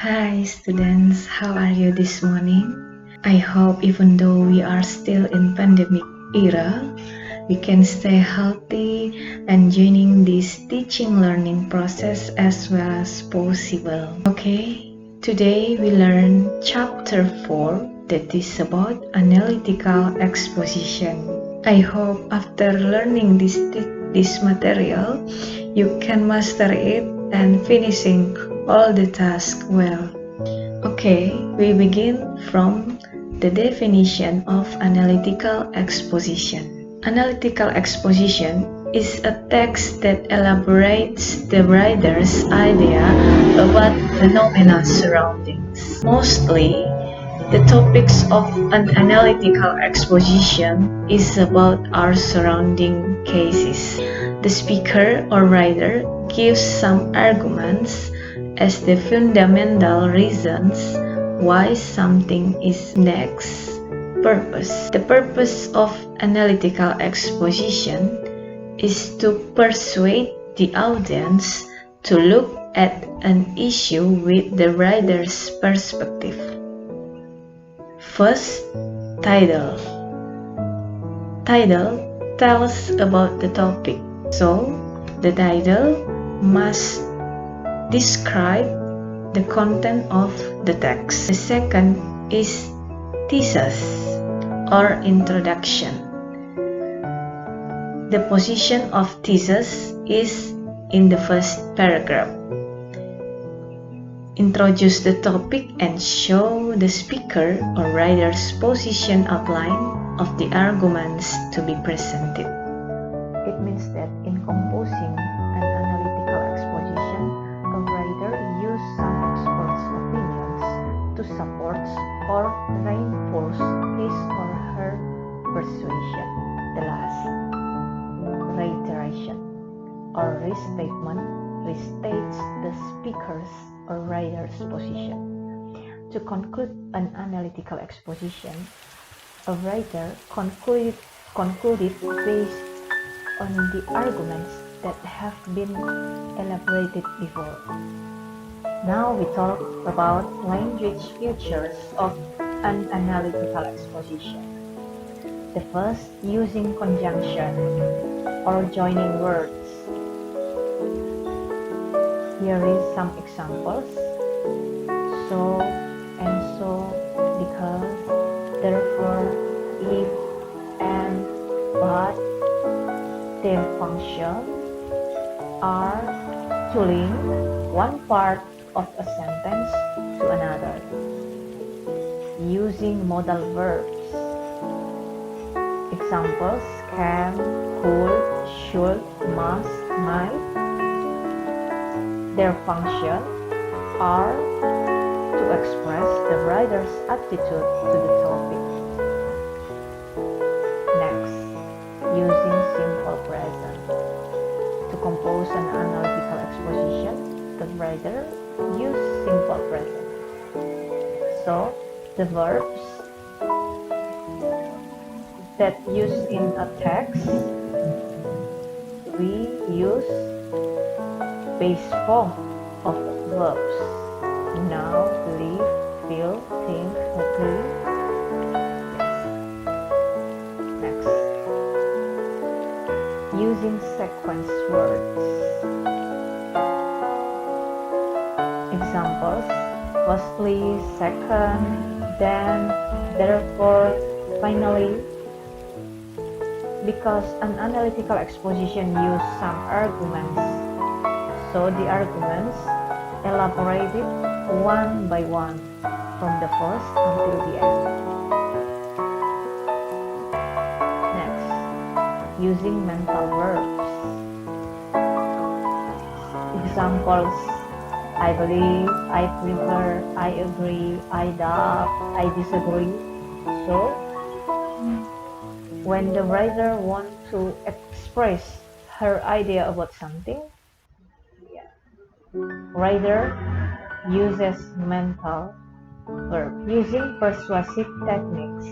Hi students, how are you this morning? I hope even though we are still in pandemic era, we can stay healthy and joining this teaching learning process as well as possible. Okay, today we learn chapter 4 that is about analytical exposition. I hope after learning this material, you can master it and finishing all the tasks well. Okay, we begin from the definition of analytical exposition. Analytical exposition is a text that elaborates the writer's idea about phenomena surroundings. Mostly, the topics of an analytical exposition is about our surrounding cases. The speaker or writer gives some arguments as the fundamental reasons why something is next. Purpose. The purpose of analytical exposition is to persuade the audience to look at an issue with the writer's perspective. First, title. Title tells about the topic, so the title must describe the content of the text. The second is thesis or introduction. The position of thesis is in the first paragraph. Introduce the topic and show the speaker or writer's position outline of the arguments to be presented. It means that in composing an analytical exposition, a writer used some experts' opinions to support or reinforce his or her persuasion. The last, reiteration or restatement, restates the speaker's or writer's position. To conclude an analytical exposition, a writer concluded based on the arguments that have been elaborated before. Now we talk about language features of an analytical exposition. The first, using conjunction or joining words. Here is some examples. So and so, because, therefore, if, and, but. Their function are to link one part of a sentence to another. Using modal verbs. Examples: can, could, should, must, might. Their function are to express the writer's attitude to the topic. Next, using simple present. To compose an analytical exposition, the writer used simple present. So, the verbs that used in a text, we use base form of verbs. Now, believe, feel, think, agree. Next, using sequence words. Examples: firstly, second, then, therefore, finally. Because an analytical exposition uses some arguments, so the arguments elaborated one by one from the first until the end. Next, using mental verbs. Examples: I believe, I prefer, I agree, I doubt, I disagree. So, when the writer wants to express her idea about something, writer uses mental verb. Using persuasive techniques.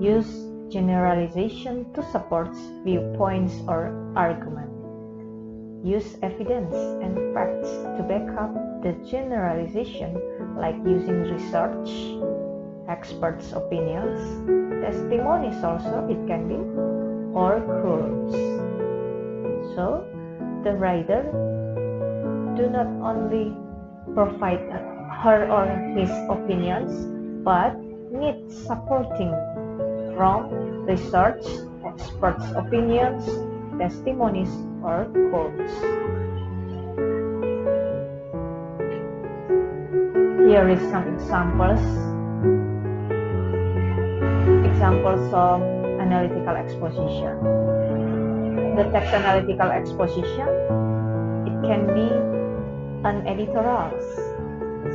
Use generalization to support viewpoints or argument. Use evidence and facts to back up the generalization, like using research, experts' opinions, testimonies also it can be, or quotes. So the writer do not only provide her or his opinions, but needs supporting from research, experts' opinions, testimonies, or quotes. Here is some examples of analytical exposition. The text analytical exposition, it can be an editorials,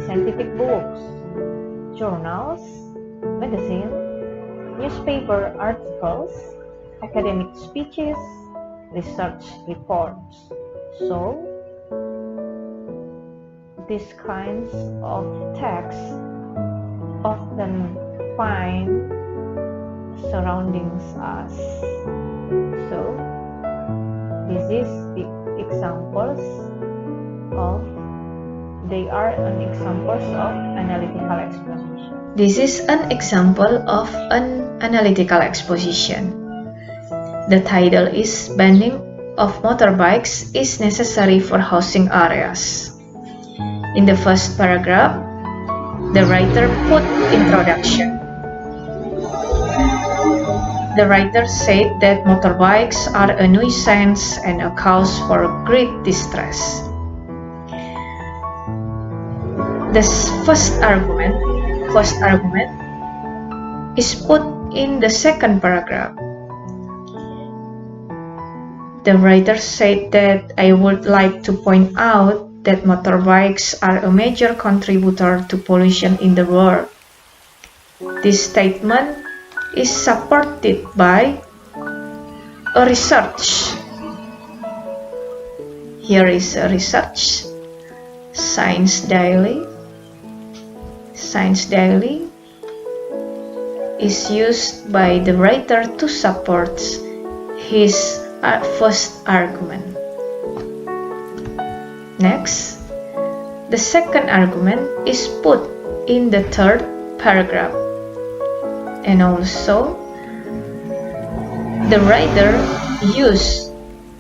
scientific books, journals, magazine, newspaper articles, academic speeches, research reports. So these kinds of texts often find surroundings us. So this is the examples of analytical exposition. This is an example of an analytical exposition. The title is Banning of Motorbikes is Necessary for Housing Areas. In the first paragraph, the writer put introduction. The writer said that motorbikes are a nuisance and a cause for great distress. The first argument is put in the second paragraph. The writer said that I would like to point out that motorbikes are a major contributor to pollution in the world. This statement is supported by a research. Here is a research, Science Daily. Science Daily is used by the writer to support his first argument. Next, the second argument is put in the third paragraph. And also, the writer used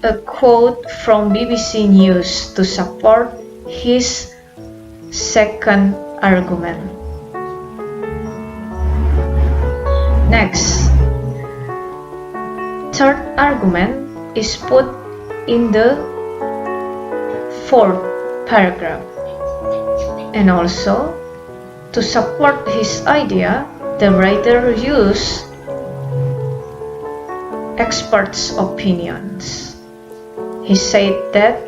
a quote from BBC News to support his second argument. Next, third argument is put in the fourth paragraph. And also, to support his idea, the writer used experts' opinions. He said that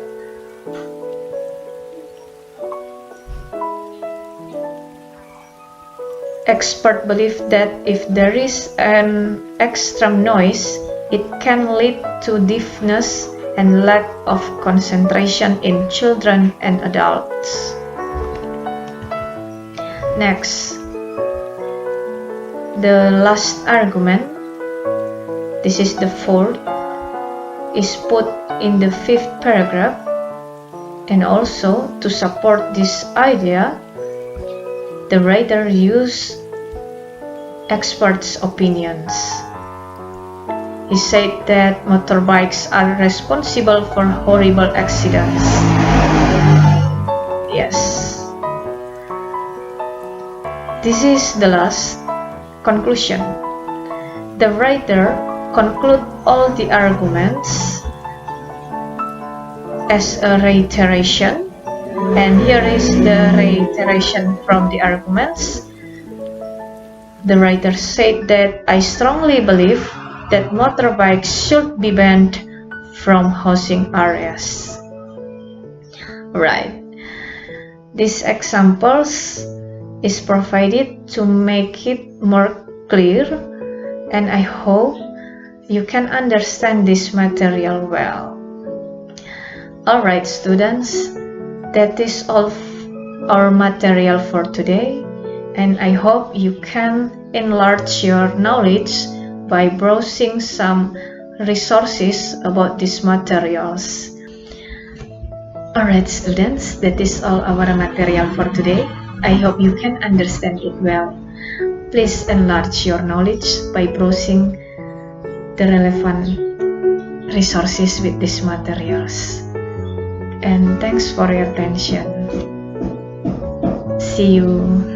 experts believe that if there is an extreme noise, it can lead to deafness and lack of concentration in children and adults. Next, the last argument, this is the fourth, is put in the fifth paragraph. And also, to support this idea, the writer used experts' opinions. He said that motorbikes are responsible for horrible accidents. Yes. This is the last conclusion. The writer concludes all the arguments as a reiteration, and here is the reiteration from the arguments. The writer said that I strongly believe that motorbikes should be banned from housing areas. Right. These examples is provided to make it more clear, and I hope you can understand this material well. Alright students, that is all our material for today, and I hope you can enlarge your knowledge by browsing some resources about these materials. Alright students, that is all our material for today. I hope you can understand it well. Please enlarge your knowledge by browsing the relevant resources with these materials. And thanks for your attention. See you.